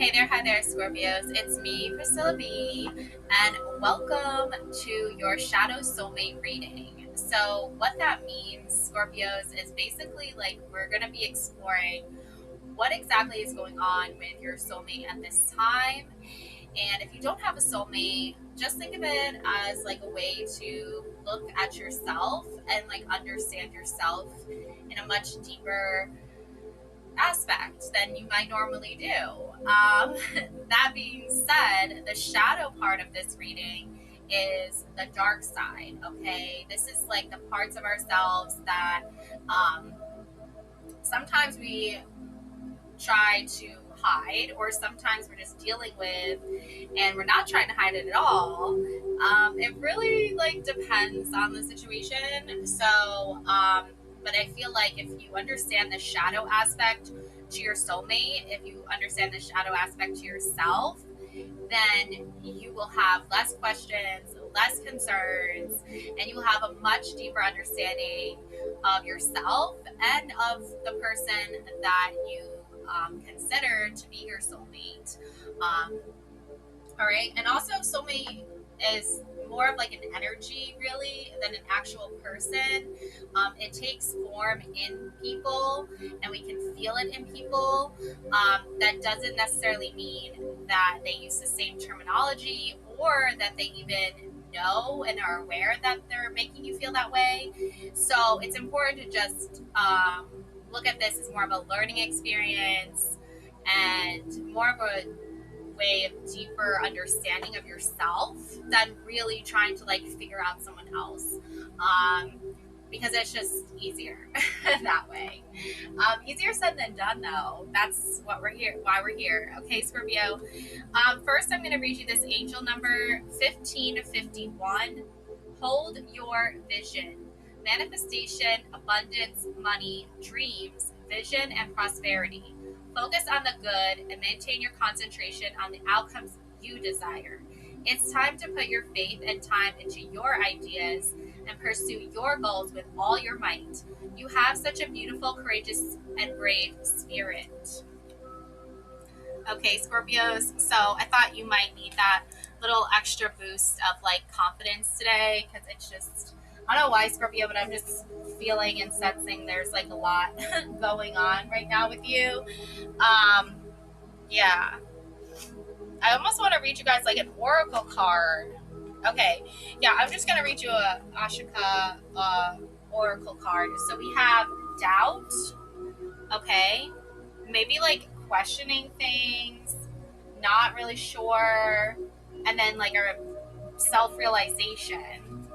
Hi there, Scorpios. It's me, Priscilla B, and welcome to your Shadow Soulmate reading. So, what that means, Scorpios, is basically like we're going to be exploring what exactly is going on with your soulmate at this time. And if you don't have a soulmate, just think of it as like a way to look at yourself and like understand yourself in a much deeper aspect than you might normally do. That being said, the shadow part of this reading is the dark side, okay? This is like the parts of ourselves that um, sometimes we try to hide, or sometimes we're just dealing with and we're not trying to hide it at all. It really like depends on the situation. But I feel like if you understand the shadow aspect to your soulmate, if you understand the shadow aspect to yourself, then you will have less questions, less concerns, and you will have a much deeper understanding of yourself and of the person that you consider to be your soulmate. Um, all right. And also, soulmate is more of like an energy, really, than an actual person. It takes form in people, and we can feel it in people. That doesn't necessarily mean that they use the same terminology or that they even know and are aware that they're making you feel that way. So it's important to just look at this as more of a learning experience and more of a way of deeper understanding of yourself than really trying to like figure out someone else, um, because it's just easier that way. Easier said than done, though. That's what we're here, why we're here. Okay, Scorpio. First, I'm going to read you this angel number 1551. Hold your vision. Manifestation, abundance, money, dreams, vision, and prosperity. Focus on the good and maintain your concentration on the outcomes you desire. It's time to put your faith and time into your ideas and pursue your goals with all your might. You have such a beautiful, courageous, and brave spirit. Okay, Scorpios, so I thought you might need that little extra boost of like confidence today because it's just, I don't know why, Scorpio, but I'm just feeling and sensing there's like a lot going on right now with you. Um, yeah, I almost want to read you guys like an oracle card. Okay, yeah, I'm just gonna read you a Ashika oracle card. So we have doubt. Okay, maybe like questioning things, not really sure, and then like a self-realization.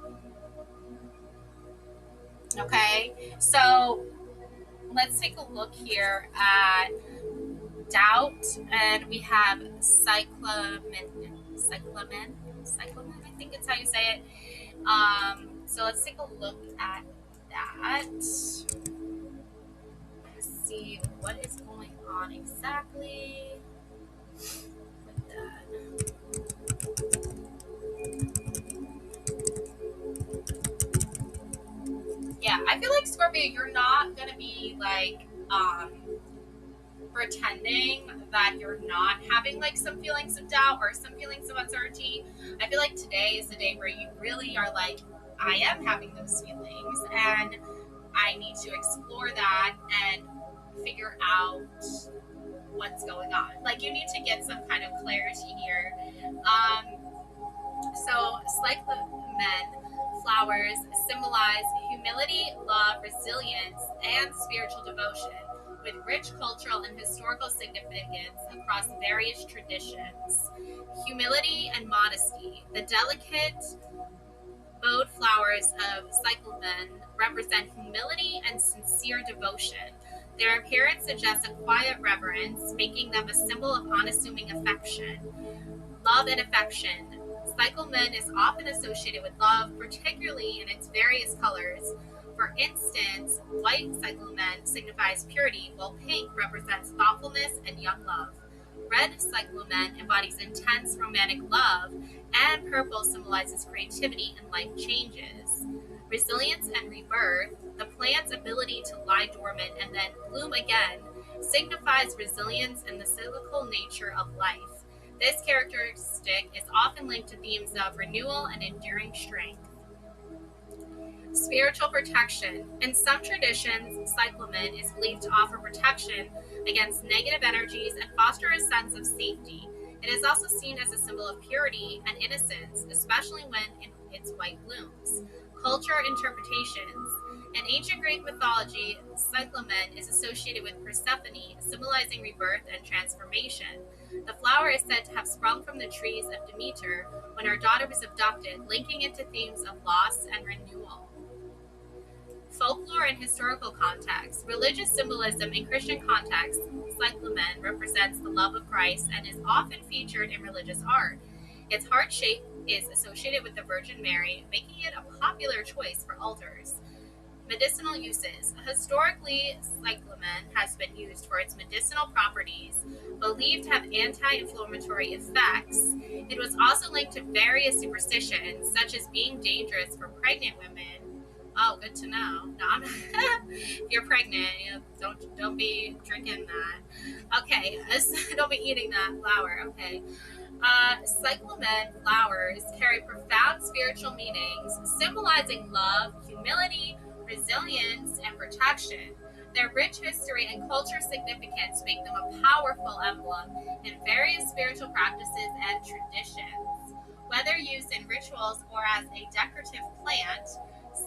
Okay, so let's take a look here at doubt, and we have cyclamen, I think it's how you say it. So let's take a look at that. Let's see what is going on exactly with that. Yeah, I feel like, Scorpio, you're not gonna be like pretending that you're not having like some feelings of doubt or some feelings of uncertainty. I feel like today is the day where you really are like, I am having those feelings and I need to explore that and figure out what's going on. Like, you need to get some kind of clarity here. So it's like the men flowers symbolize humility, love, resilience, and spiritual devotion with rich cultural and historical significance across various traditions. Humility and modesty. The delicate bowed flowers of cyclamen represent humility and sincere devotion. Their appearance suggests a quiet reverence, making them a symbol of unassuming affection. Love and affection. Cyclamen is often associated with love, particularly in its various colors. For instance, white cyclamen signifies purity, while pink represents thoughtfulness and young love. Red cyclamen embodies intense romantic love, and purple symbolizes creativity and life changes. Resilience and rebirth. The plant's ability to lie dormant and then bloom again signifies resilience and the cyclical nature of life. This characteristic is often linked to themes of renewal and enduring strength. Spiritual protection. In some traditions, cyclamen is believed to offer protection against negative energies and foster a sense of safety. It is also seen as a symbol of purity and innocence, especially when in its white blooms. Culture interpretations. In ancient Greek mythology, cyclamen is associated with Persephone, symbolizing rebirth and transformation. The flower is said to have sprung from the trees of Demeter when her daughter was abducted, linking it to themes of loss and renewal. Folklore and historical context. Religious symbolism in Christian context, cyclamen represents the love of Christ and is often featured in religious art. Its heart shape is associated with the Virgin Mary, making it a popular choice for altars. Medicinal uses. Historically, cyclamen has been used for its medicinal properties, believed to have anti-inflammatory effects. It was also linked to various superstitions, such as being dangerous for pregnant women. Oh, good to know. No, if you're pregnant, don't be drinking that. Okay, don't be eating that flower. Okay. Cyclamen flowers carry profound spiritual meanings, symbolizing love, humility, resilience, and protection. Their rich history and cultural significance make them a powerful emblem in various spiritual practices and traditions. Whether used in rituals or as a decorative plant,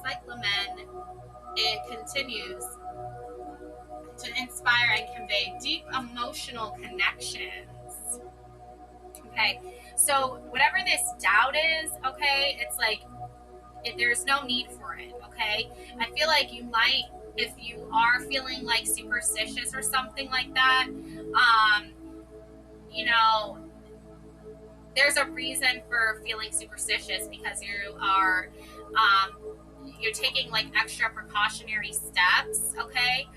cyclamen it continues to inspire and convey deep emotional connections. Okay, so whatever this doubt is, okay, it's like there's no need for it. Okay, I feel like you might, if you are feeling like superstitious or something like that, you know, there's a reason for feeling superstitious because you are you're taking like extra precautionary steps. Okay,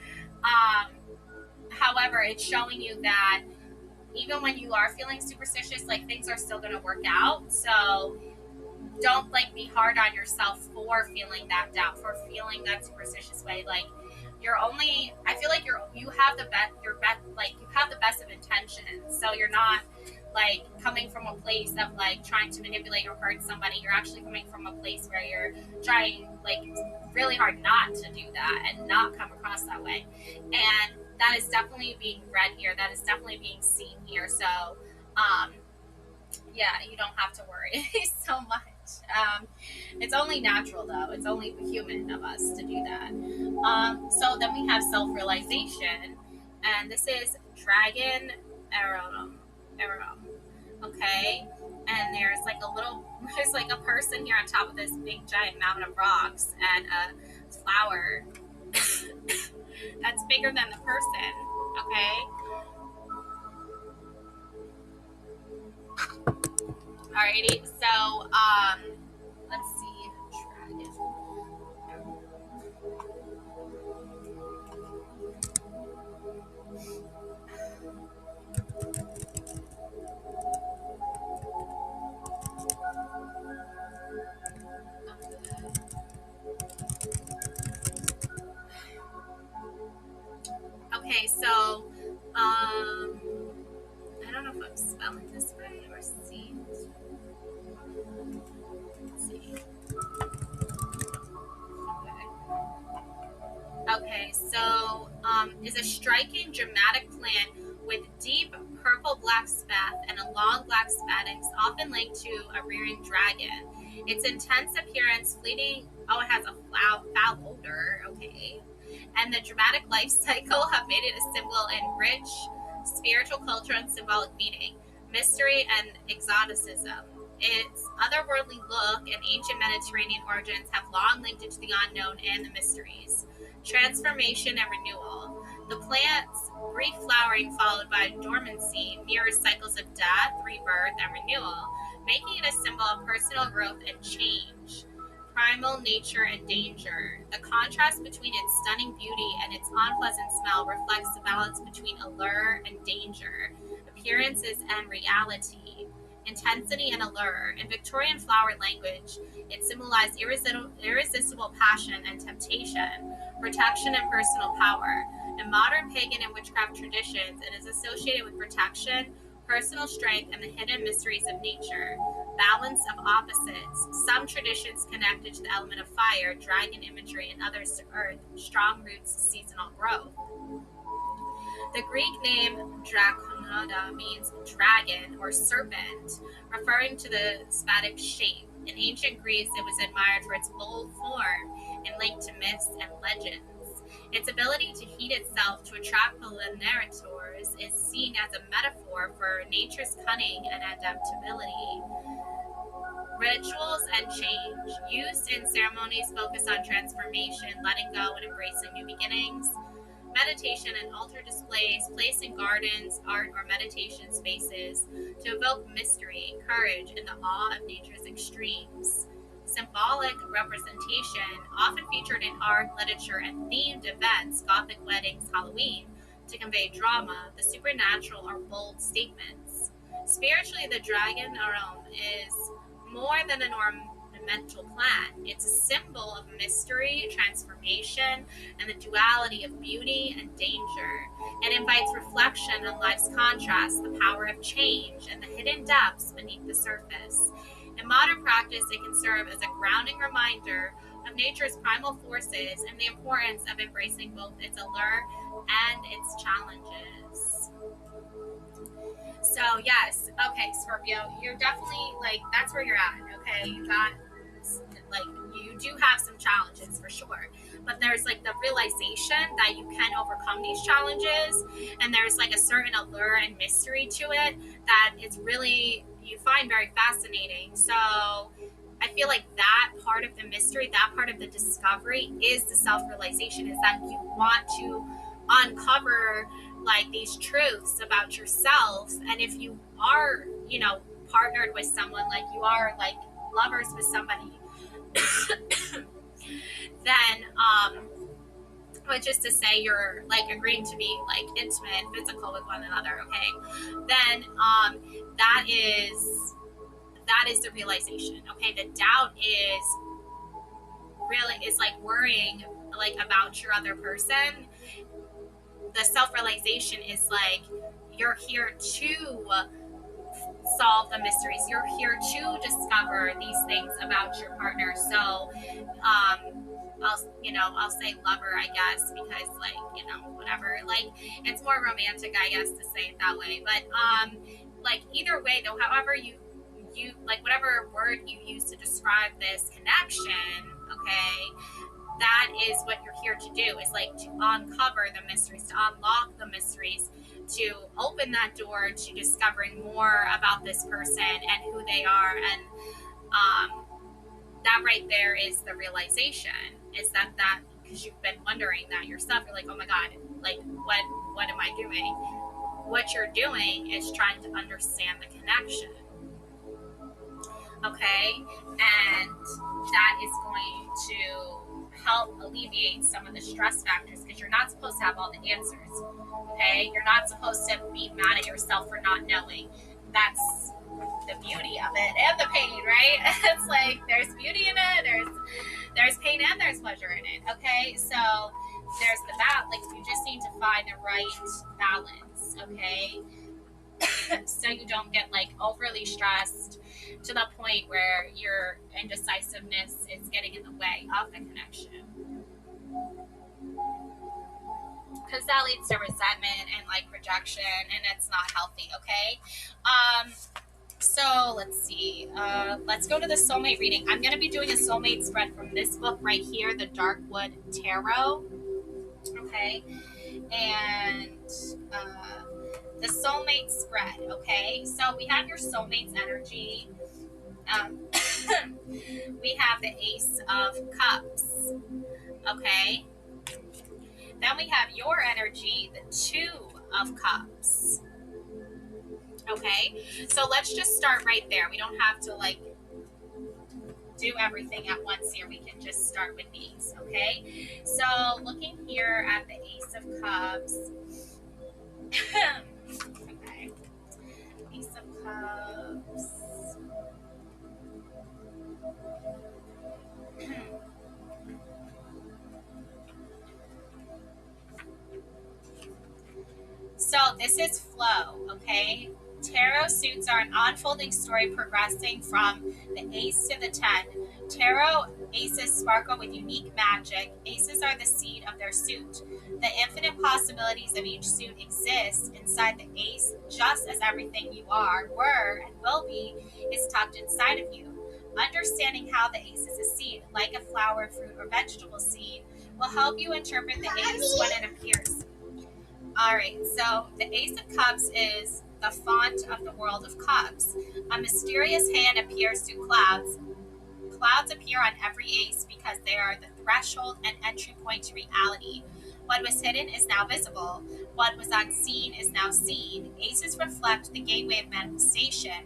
however, it's showing you that even when you are feeling superstitious, like things are still going to work out. So don't like be hard on yourself for feeling that doubt, for feeling that superstitious way. Like I feel like you have the best, like you have the best of intentions. So you're not like coming from a place of like trying to manipulate or hurt somebody. You're actually coming from a place where you're trying like really hard not to do that and not come across that way. And that is definitely being read here. That is definitely being seen here. So, yeah, you don't have to worry so much. It's only natural, though. It's only human of us to do that. So then we have self-realization, and this is Dragon Aerodom. Okay, and there's like a person here on top of this big giant mountain of rocks, and a flower that's bigger than the person. Okay. Alrighty, so let's see, dragon. Okay, so I don't know if I'm spelling this right or see. Let's see. Okay, so is a striking, dramatic plant with deep purple-black spathe and a long black spadix, often linked to a rearing dragon. Its intense appearance, fleeting. Oh, it has a foul odor. Okay, and the dramatic life cycle have made it a symbol in rich spiritual culture and symbolic meaning, mystery, and exoticism. Its otherworldly look and ancient Mediterranean origins have long linked it to the unknown and the mysteries. Transformation and renewal. The plant's brief flowering followed by dormancy mirrors cycles of death, rebirth, and renewal, making it a symbol of personal growth and change. Primal nature and danger. The contrast between its stunning beauty and its unpleasant smell reflects the balance between allure and danger, appearances and reality, intensity and allure. In Victorian flower language, it symbolized irresistible passion and temptation, protection and personal power. In modern pagan and witchcraft traditions, it is associated with protection, personal strength, and the hidden mysteries of nature. Balance of opposites. Some traditions connect it to the element of fire, dragon imagery, and others to earth, strong roots, seasonal growth. The Greek name Draconada means dragon or serpent, referring to the Spatic shape. In ancient Greece, it was admired for its bold form and linked to myths and legends. Its ability to heat itself to attract pollinators is seen as a metaphor for nature's cunning and adaptability. Rituals and change. Used in ceremonies focus on transformation, letting go, and embracing new beginnings. Meditation and altar displays placed in gardens, art, or meditation spaces to evoke mystery, courage, and the awe of nature's extremes. Symbolic representation, often featured in art, literature, and themed events, Gothic weddings, Halloween, to convey drama, the supernatural, or bold statements. Spiritually, the dragon Aron is more than an ornamental plant. It's a symbol of mystery, transformation, and the duality of beauty and danger. It invites reflection on life's contrast, the power of change, and the hidden depths beneath the surface. In modern practice, it can serve as a grounding reminder of nature's primal forces and the importance of embracing both its allure and its challenges. So yes, okay, Scorpio, you're definitely like that's where you're at. Okay, you got like you do have some challenges for sure, but there's like the realization that you can overcome these challenges, and there's like a certain allure and mystery to it that it's really you find very fascinating. So I feel like that part of the mystery, that part of the discovery is the self-realization, is that you want to uncover like these truths about yourself. And if you are, partnered with someone, like you are like lovers with somebody, then which is to say you're like agreeing to be like intimate and physical with one another, okay, then that is the realization. Okay, the doubt is like worrying like about your other person. The self-realization is like you're here to solve the mysteries. You're here to discover these things about your partner. So I'll say lover, I guess, because like, whatever. Like it's more romantic, I guess, to say it that way. But like either way though, however you like whatever word you use to describe this connection, okay, that is what you're here to do, is like to uncover the mysteries, to unlock the mysteries, to open that door to discovering more about this person and who they are. And that right there is the realization, is that because you've been wondering that yourself, you're like, oh my god, like what am I doing? What you're doing is trying to understand the connection, okay, and that is going to help alleviate some of the stress factors, because you're not supposed to have all the answers, okay? You're not supposed to be mad at yourself for not knowing. That's the beauty of it, and the pain, right? It's like there's beauty in it, there's pain, and there's pleasure in it, okay? So there's the balance. Like you just need to find the right balance, okay? So you don't get like overly stressed to the point where your indecisiveness is getting in the way of the connection, because that leads to resentment and like rejection, and it's not healthy, okay? So let's see, let's go to the soulmate reading. I'm going to be doing a soulmate spread from this book right here, the Darkwood Tarot, okay? And the soulmate spread, okay? So we have your soulmate's energy. We have the Ace of Cups, okay? Then we have your energy, the Two of Cups, okay? So let's just start right there. We don't have to like do everything at once here. We can just start with these, okay? So looking here at the Ace of Cups, okay, Ace of Cups. So this is flow, okay? Tarot suits are an unfolding story progressing from the ace to the 10. Tarot aces sparkle with unique magic. Aces are the seed of their suit. The infinite possibilities of each suit exist inside the ace, just as everything you are, were, and will be is tucked inside of you. Understanding how the ace is a seed, like a flower, fruit, or vegetable seed, will help you interpret the ace when it appears. All right, so the Ace of Cups is the font of the world of cups. A mysterious hand appears through clouds. Clouds appear on every ace because they are the threshold and entry point to reality. What was hidden is now visible. What was unseen is now seen. Aces reflect the gateway of manifestation.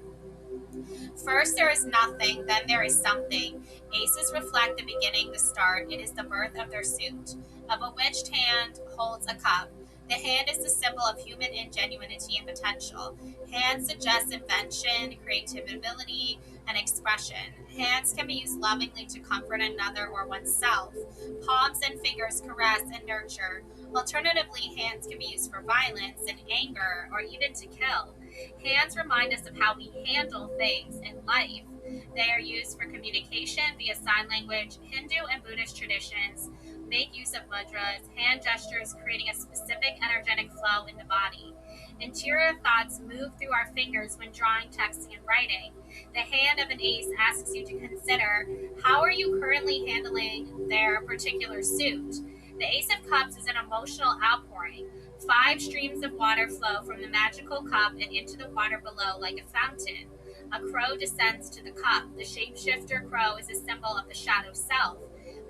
First, there is nothing, then there is something. Aces reflect the beginning, the start. It is the birth of their suit. A bewitched hand holds a cup. The hand is the symbol of human ingenuity and potential. Hands suggest invention, creativity, and expression. Hands can be used lovingly to comfort another or oneself. Palms and fingers caress and nurture. Alternatively, hands can be used for violence and anger or even to kill. Hands remind us of how we handle things in life. They are used for communication via sign language. Hindu and Buddhist traditions make use of mudras, hand gestures, creating a specific energetic flow in the body. Interior thoughts move through our fingers when drawing, texting, and writing. The hand of an ace asks you to consider, how are you currently handling their particular suit? The Ace of Cups is an emotional outpouring. 5 streams of water flow from the magical cup and into the water below like a fountain. A crow descends to the cup. The shapeshifter crow is a symbol of the shadow self.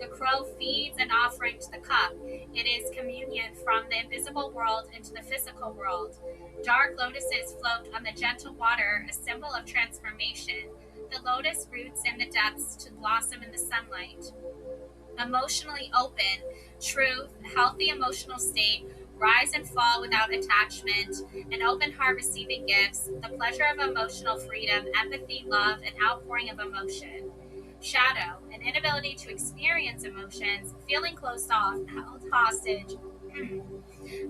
The crow feeds an offering to the cup. It is communion from the invisible world into the physical world. Dark lotuses float on the gentle water, a symbol of transformation. The lotus roots in the depths to blossom in the sunlight. Emotionally open, truth, healthy emotional state, rise and fall without attachment, an open heart receiving gifts, the pleasure of emotional freedom, empathy, love, and outpouring of emotion. Shadow, an inability to experience emotions, feeling closed off, held hostage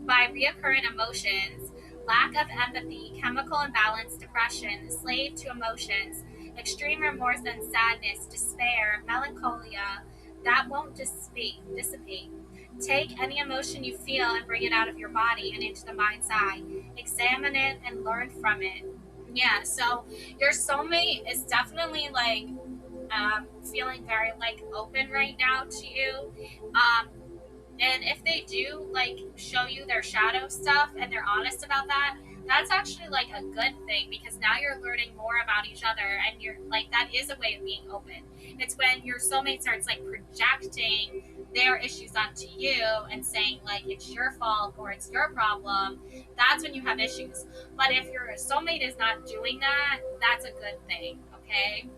by reoccurring emotions, lack of empathy, chemical imbalance, depression, slave to emotions, extreme remorse and sadness, despair, melancholia, that won't dissipate. Take any emotion you feel and bring it out of your body and into the mind's eye. Examine it and learn from it. Yeah, so your soulmate is definitely like feeling very like open right now to you. Um, and if they do like show you their shadow stuff and they're honest about that, that's actually like a good thing because now you're learning more about each other and you're like that is a way of being open. It's when your soulmate starts like projecting their issues onto you and saying like it's your fault or it's your problem, that's when you have issues. But if your soulmate is not doing that, that's a good thing, okay?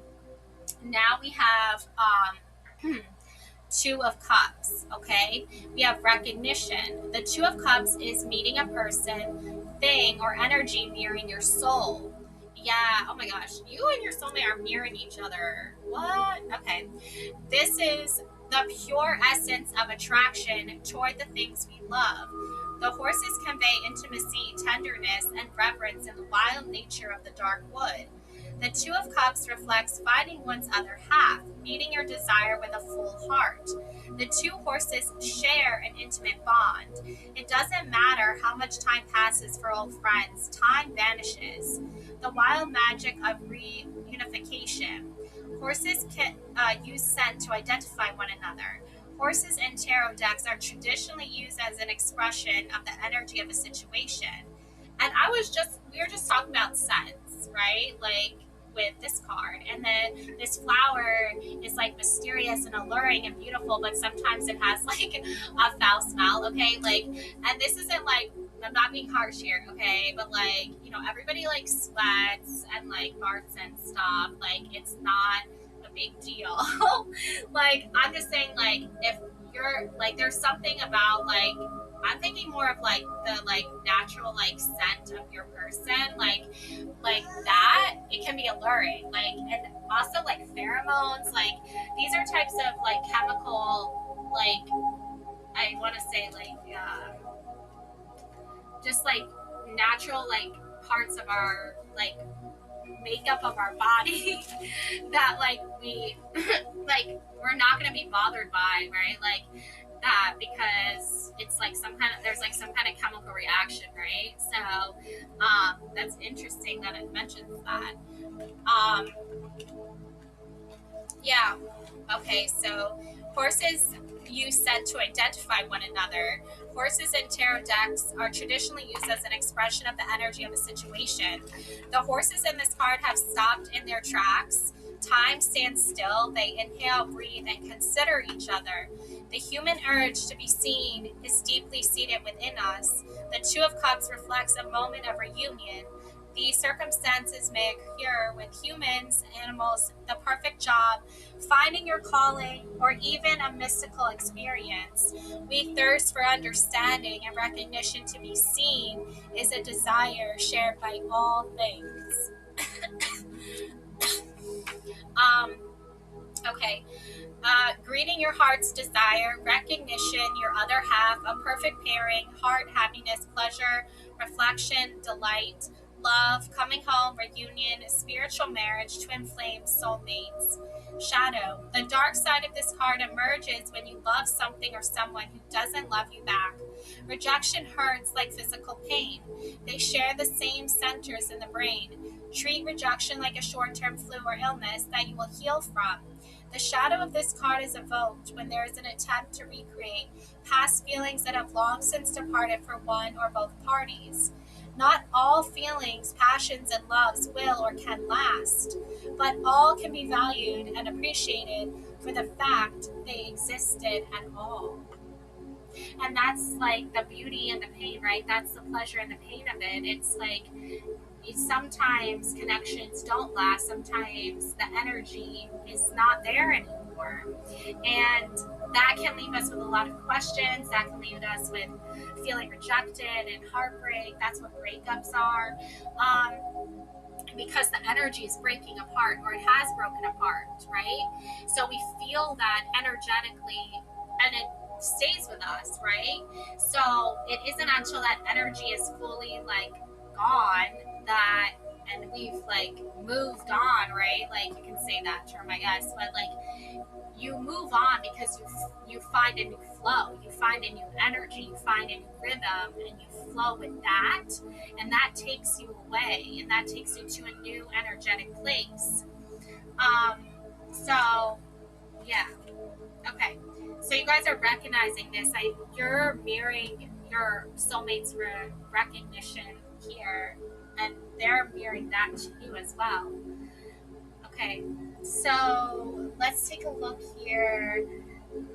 Now we have Two of Cups, okay? We have recognition. The Two of Cups is meeting a person, thing, or energy mirroring your soul. Yeah, oh my gosh, you and your soulmate are mirroring each other. What? Okay. This is the pure essence of attraction toward the things we love. The horses convey intimacy, tenderness, and reverence in the wild nature of the dark wood. The Two of Cups reflects finding one's other half, meeting your desire with a full heart. The two horses share an intimate bond. It doesn't matter how much time passes for old friends, time vanishes. The wild magic of reunification. Horses can use scent to identify one another. Horses in tarot decks are traditionally used as an expression of the energy of a situation. And we were just talking about scents, right? Like with this card. And then this flower is like mysterious and alluring and beautiful, but sometimes it has like a foul smell, okay? Like, and this isn't like, I'm not being harsh here, okay? But like, you know, everybody like sweats and like farts and stuff. Like, it's not a big deal. Like, I'm just saying, like, if you're like, there's something about like, I'm thinking more of like the like natural like scent of your person, like that. It can be alluring, like, and also like pheromones. Like these are types of like chemical, like I want to say like just like natural like parts of our like makeup of our body that like we like we're not going to be bothered by, right? Like that, because it's like there's like some kind of chemical reaction, right? So that's interesting that it mentions that. um yeah. Okay, so horses use said to identify one another. Horses in tarot decks are traditionally used as an expression of the energy of a situation. The horses in this card have stopped in their tracks. Time stands still. They inhale, breathe, and consider each other. The human urge to be seen is deeply seated within us. The Two of Cups reflects a moment of reunion. These circumstances may occur with humans, animals, the perfect job, finding your calling, or even a mystical experience. We thirst for understanding and recognition. To be seen is a desire shared by all things. um, okay. Greeting your heart's desire, recognition, your other half, a perfect pairing, heart, happiness, pleasure, reflection, delight, love, coming home, reunion, spiritual marriage, twin flames, soulmates. Shadow. The dark side of this card emerges when you love something or someone who doesn't love you back. Rejection hurts like physical pain. They share the same centers in the brain. Treat rejection like a short-term flu or illness that you will heal from. The shadow of this card is evoked when there is an attempt to recreate past feelings that have long since departed for one or both parties. Not all feelings, passions, and loves will or can last, but all can be valued and appreciated for the fact they existed at all. And that's like the beauty and the pain, right? That's the pleasure and the pain of it. It's like sometimes connections don't last. Sometimes the energy is not there anymore. And that can leave us with a lot of questions. That can leave us with feeling rejected and heartbreak. That's what breakups are. Because the energy is breaking apart, or it has broken apart, right? So we feel that energetically, and it stays with us, right? So it isn't until that energy is fully like gone that, and we've like moved on, right? Like you can say that term, I guess, but like you move on because you find a new flow, you find a new energy, you find a new rhythm, and you flow with that, and that takes you away, and that takes you to a new energetic place. So yeah. Okay, so you guys are recognizing this. You're mirroring your soulmate's recognition here, and they're mirroring that to you as well. Okay, so let's take a look here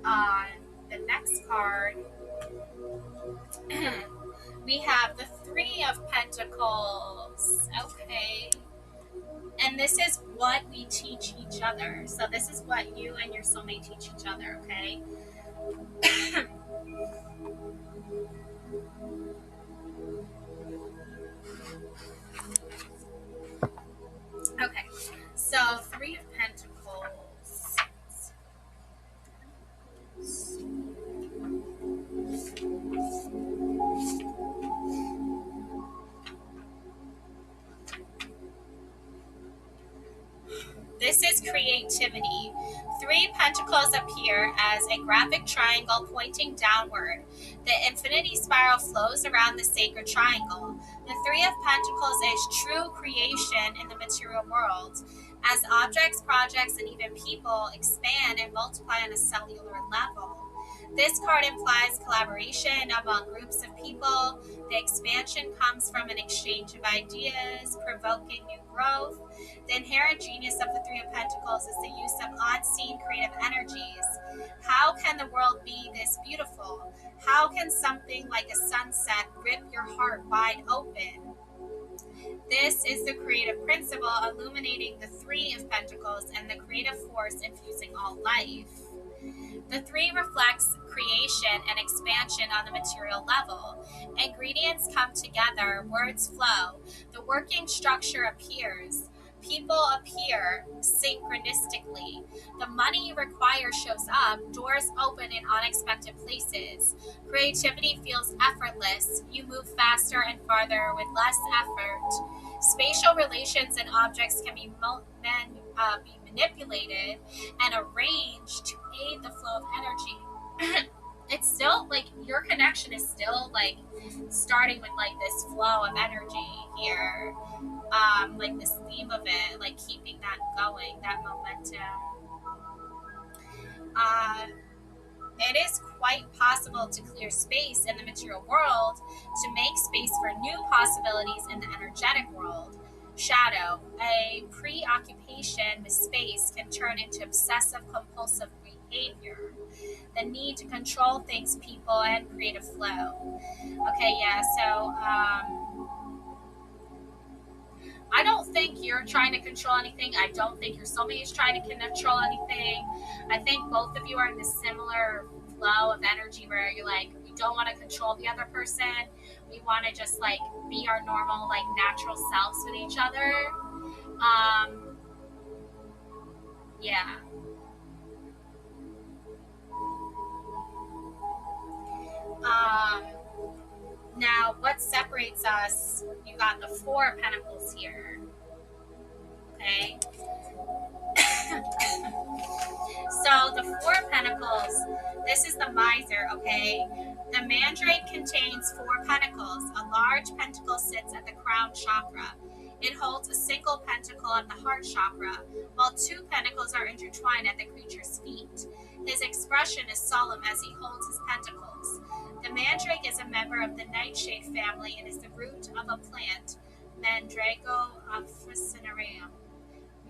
on the next card. We have the Three of Pentacles. Okay. And this is what we teach each other. So this is what you and your soulmate teach each other, okay? Okay. So Three of Pentacles. This is creativity. Three pentacles appear as a graphic triangle pointing downward. The infinity spiral flows around the sacred triangle. The Three of Pentacles is true creation in the material world. As objects, projects, and even people expand and multiply on a cellular level. This card implies collaboration among groups of people. The expansion comes from an exchange of ideas, provoking new growth. The inherent genius of the Three of Pentacles is the use of unseen creative energies. How can the world be this beautiful? How can something like a sunset rip your heart wide open? This is the creative principle illuminating the Three of Pentacles and the creative force infusing all life. The three reflects creation and expansion on the material level. Ingredients come together, words flow, the working structure appears. People appear synchronistically. The money you require shows up, doors open in unexpected places. Creativity feels effortless. You move faster and farther with less effort. Spatial relations and objects can be manipulated and arranged to aid the flow of energy. It's still like your connection is still like starting with like this flow of energy here, like this theme of it, like keeping that going, that momentum. uh it is quite possible to clear space in the material world to make space for new possibilities in the energetic world. Shadow, a preoccupation with space, can turn into obsessive compulsive behavior. The need to control things, people, and create a flow. Okay, yeah, so I don't think you're trying to control anything. I don't think your soulmate is trying to control anything. I think both of you are in this similar flow of energy where you're like, we don't want to control the other person. We want to just like be our normal, like natural selves with each other. Um, yeah. Um, Now, what separates us? You got the Four of Pentacles here. Okay. So the Four of Pentacles, this is the miser, okay? The mandrake contains four pentacles. A large pentacle sits at the crown chakra. It holds a single pentacle at the heart chakra, while two pentacles are intertwined at the creature's feet. His expression is solemn as he holds his pentacles. The mandrake is a member of the nightshade family and is the root of a plant, Mandrago officinarum.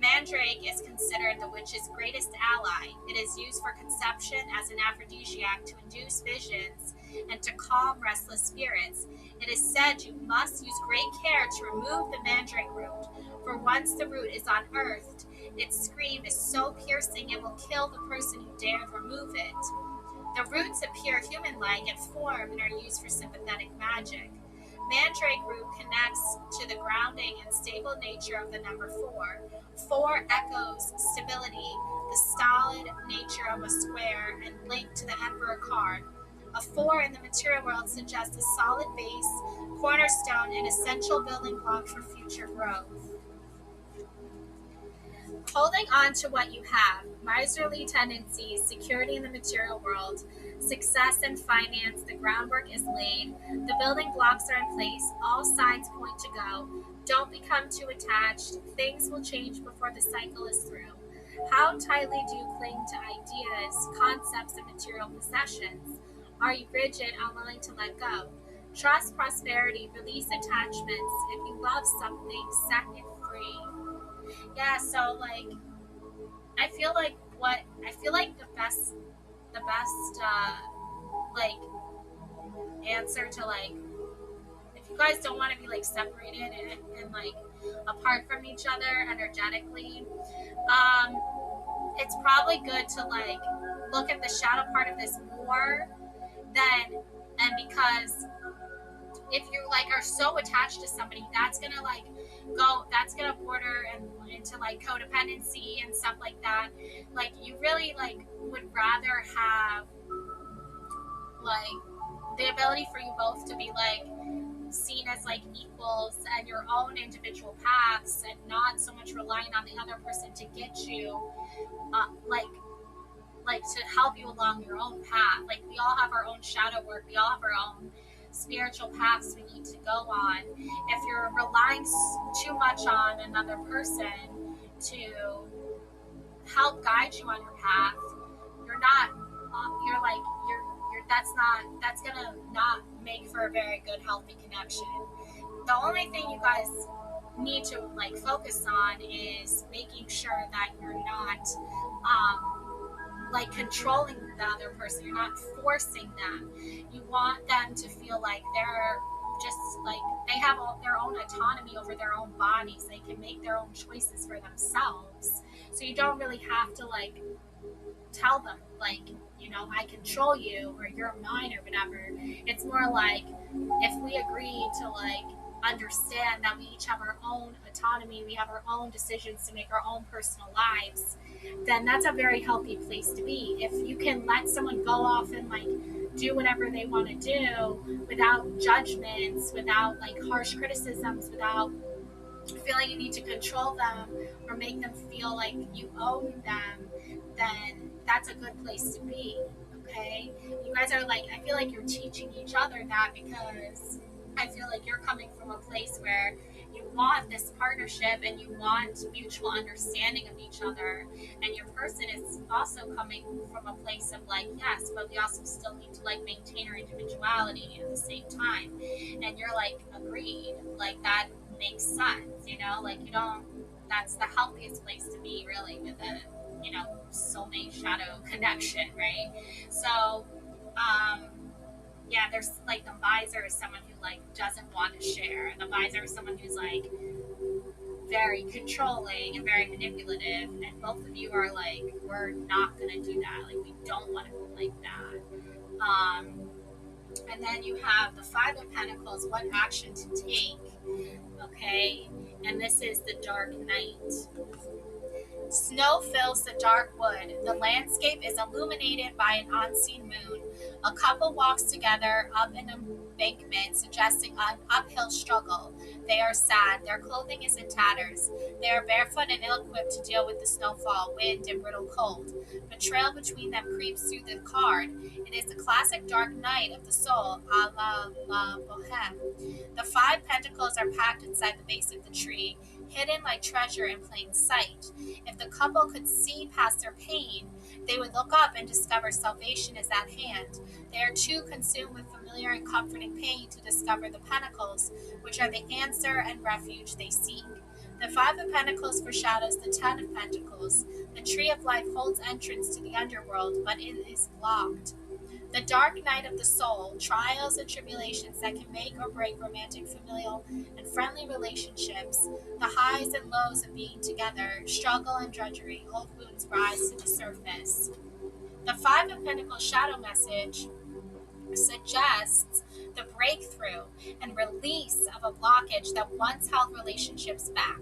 Mandrake is considered the witch's greatest ally. It is used for conception as an aphrodisiac to induce visions and to calm restless spirits. It is said you must use great care to remove the mandrake root, for once the root is unearthed, its scream is so piercing it will kill the person who dared remove it. The roots appear human-like in form and are used for sympathetic magic. Mandrake root connects to the grounding and stable nature of the number four. Four echoes stability, the solid nature of a square, and linked to the Emperor card. A four in the material world suggests a solid base, cornerstone, and essential building block for future growth. Holding on to what you have, miserly tendencies, security in the material world, success and finance, the groundwork is laid, the building blocks are in place, all signs point to go. Don't become too attached, things will change before the cycle is through. How tightly do you cling to ideas, concepts, and material possessions? Are you rigid, unwilling to let go? Trust prosperity, release attachments. If you love something, set it free. Yeah, so like I feel like the best like answer to like if you guys don't want to be like separated and like apart from each other energetically, it's probably good to like look at the shadow part of this more than and because if you like are so attached to somebody, that's gonna border and into like codependency and stuff like that. Like you really like would rather have like the ability for you both to be like seen as like equals and your own individual paths and not so much relying on the other person to get you uh, like to help you along your own path. Like we all have our own shadow work, we all have our own spiritual paths we need to go on. If you're relying too much on another person to help guide you on your path, you're not you're like you're that's gonna not make for a very good healthy connection. The only thing you guys need to like focus on is making sure that you're not like controlling the other person. You're not forcing them. You want them to feel like they're just like they have all their own autonomy over their own bodies. They can make their own choices for themselves. So you don't really have to like tell them like, you know, I control you or you're mine or whatever. It's more like if we agree to like understand that we each have our own autonomy, we have our own decisions to make our own personal lives, then that's a very healthy place to be. If you can let someone go off and like do whatever they want to do without judgments, without like harsh criticisms, without feeling you need to control them or make them feel like you own them, then that's a good place to be. Okay? You guys are like, I feel like you're teaching each other that, because I feel like you're coming from a place where you want this partnership and you want mutual understanding of each other. And your person is also coming from a place of like, yes, but we also still need to like maintain our individuality at the same time. And you're like, agreed. Like that makes sense, you know? Like you don't, that's the healthiest place to be really with a, you know, soulmate shadow connection, right? So, um, yeah, there's like the visor is someone who like doesn't want to share, and the visor is someone who's like very controlling and very manipulative, and both of you are like, we're not gonna do that. Like we don't want to be like that. And then you have the Five of Pentacles, what action to take, okay? And this is the Dark Knight. Snow fills the dark wood. The landscape is illuminated by an unseen moon. A couple walks together up an embankment, suggesting an uphill struggle. They are sad. Their clothing is in tatters. They are barefoot and ill-equipped to deal with the snowfall, wind, and brittle cold. Betrayal between them creeps through the card. It is the classic dark night of the soul, a la boheme. The five pentacles are packed inside the base of the tree, hidden like treasure in plain sight. If the couple could see past their pain, they would look up and discover salvation is at hand. They are too consumed with familiar and comforting pain to discover the pentacles, which are the answer and refuge they seek. The Five of Pentacles foreshadows the Ten of Pentacles. The Tree of Life holds entrance to the underworld, but it is blocked. The dark night of the soul, trials and tribulations that can make or break romantic, familial, and friendly relationships, the highs and lows of being together, struggle and drudgery, old wounds rise to the surface. The Five of Pentacles shadow message suggests the breakthrough and release of a blockage that once held relationships back.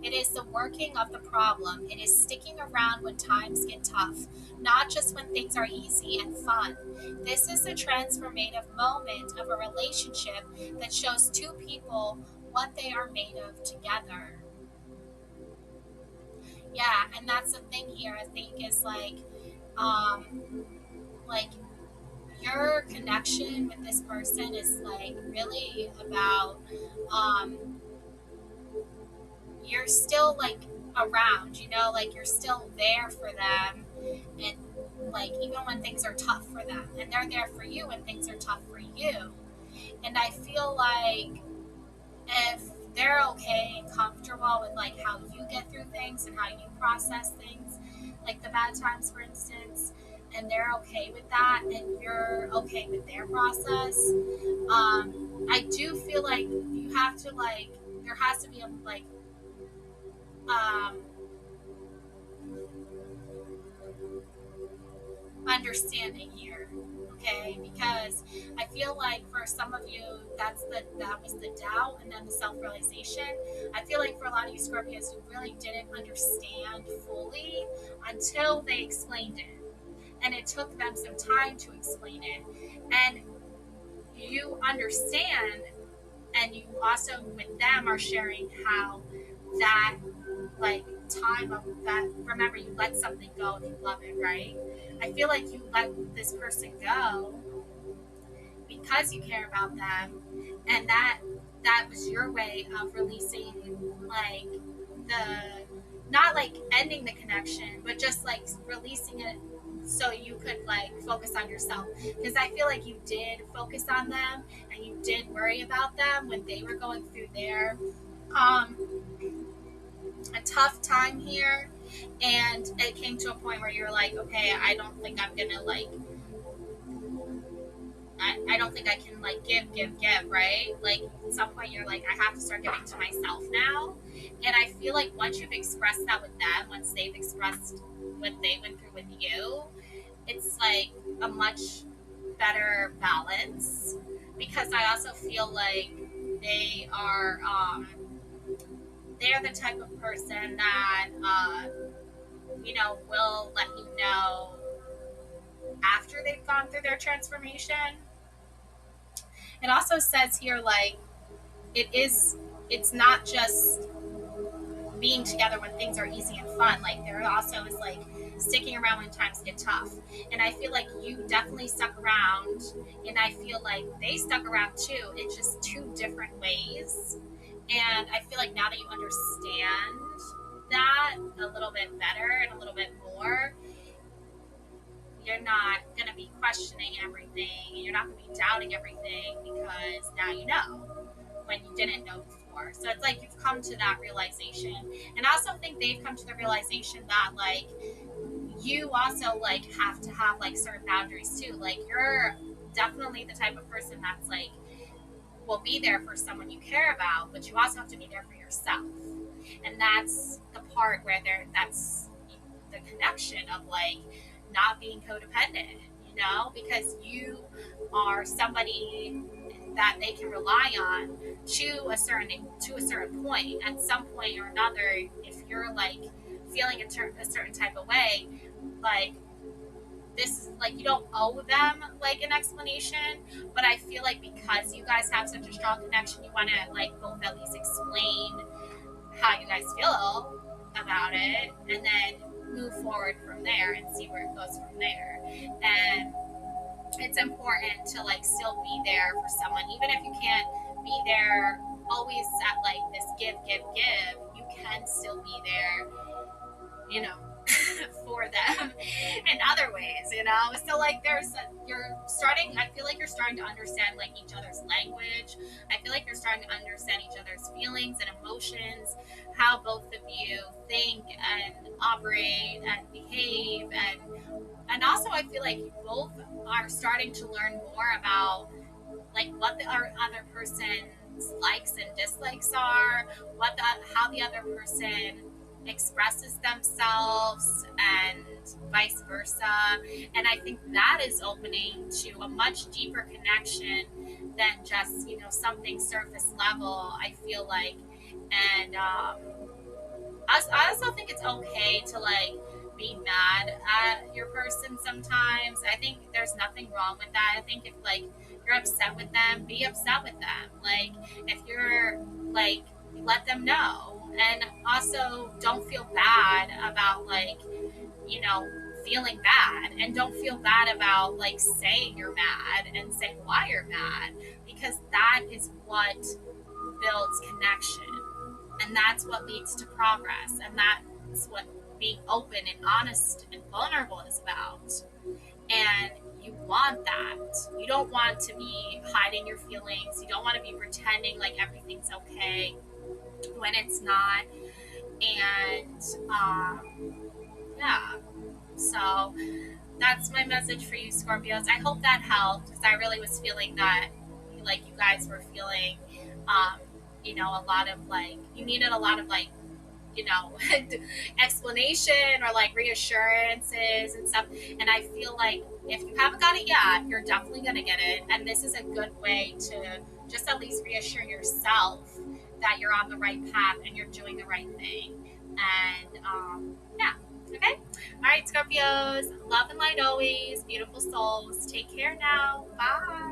It is the working of the problem. It is sticking around when times get tough, not just when things are easy and fun. This is the transformative moment of a relationship that shows two people what they are made of together. Yeah, and that's the thing here, I think, is like your connection with this person is like really about um you're still like around, you know, like you're still there for them, and like even when things are tough for them, and they're there for you when things are tough for you. And I feel like if they're okay and comfortable with like how you get through things and how you process things, like the bad times for instance, and they're okay with that and you're okay with their process, I do feel like you have to like, there has to be a like um understanding here, okay? Because I feel like for some of you, that was the doubt and then the self-realization. I feel like for a lot of you Scorpios, you really didn't understand fully until they explained it, and it took them some time to explain it, and you understand, and you also with them are sharing how that like time of that, remember you let something go if you love it, right? I feel like you let this person go because you care about them, and that was your way of releasing like the, not like ending the connection, but just like releasing it so you could like focus on yourself, because I feel like you did focus on them and you did worry about them when they were going through their um a tough time here, and it came to a point where you're like, okay, I don't think I'm gonna like, I don't think I can like give, right? Like at some point you're like, I have to start giving to myself now. And I feel like once you've expressed that with them, once they've expressed what they went through with you, it's like a much better balance. Because I also feel like They are, they're the type of person that, will let you know after they've gone through their transformation. It also says here, like, it's not just being together when things are easy and fun. Like, there also is like sticking around when times get tough. And I feel like you definitely stuck around, and I feel like they stuck around too. It's just two different ways. And I feel like now that you understand that a little bit better and a little bit more, you're not going to be questioning everything. You're not going to be doubting everything because now you know when you didn't know before. So it's like you've come to that realization. And I also think they've come to the realization that, like, you also, like, have to have, like, certain boundaries too. Like, you're definitely the type of person that's like, will be there for someone you care about, but you also have to be there for yourself. And that's the part where that's the connection of, like, not being codependent, because you are somebody that they can rely on to a certain point. At some point or another, if you're like feeling a certain type of way, like, this is like, you don't owe them like an explanation, but I feel like because you guys have such a strong connection, you want to like both at least explain how you guys feel about it, and then move forward from there and see where it goes from there. And it's important to like still be there for someone, even if you can't be there always at like this give. You can still be there, you know, for them in other ways, So like I feel like you're starting to understand like each other's language. I feel like you're starting to understand each other's feelings and emotions, how both of you think and operate and behave, and also I feel like you both are starting to learn more about like what the other person's likes and dislikes are, how the other person expresses themselves, and vice versa. And I think that is opening to a much deeper connection than just something surface level, I feel like. And I also think it's okay to like be mad at your person sometimes. I think there's nothing wrong with that. I think if like you're upset with them, be upset with them. Like, if you're like, let them know. And also don't feel bad about like, feeling bad, and don't feel bad about like saying you're mad and saying why you're mad, because that is what builds connection, and that's what leads to progress, and that's what being open and honest and vulnerable is about. And you want that. You don't want to be hiding your feelings. You don't want to be pretending like everything's okay when it's not. And yeah, so that's my message for you, Scorpios. I hope that helped, because I really was feeling that, like, you guys were feeling, a lot of like, you needed a lot of like, you know, explanation or like reassurances and stuff. And I feel like if you haven't got it yet, you're definitely going to get it. And this is a good way to just at least reassure yourself that you're on the right path and you're doing the right thing. And yeah, okay. All right, Scorpios, love and light always, beautiful souls. Take care now. Bye.